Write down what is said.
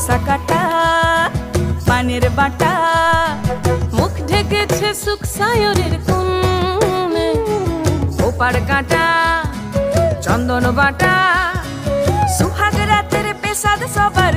নকশা কাটা পানের বাটা মুখ ঢেকেছে সুখ সায়রের কোণে ওপার কাটা চন্দন বাটা সুহাগ রাতের পেশাদ সবার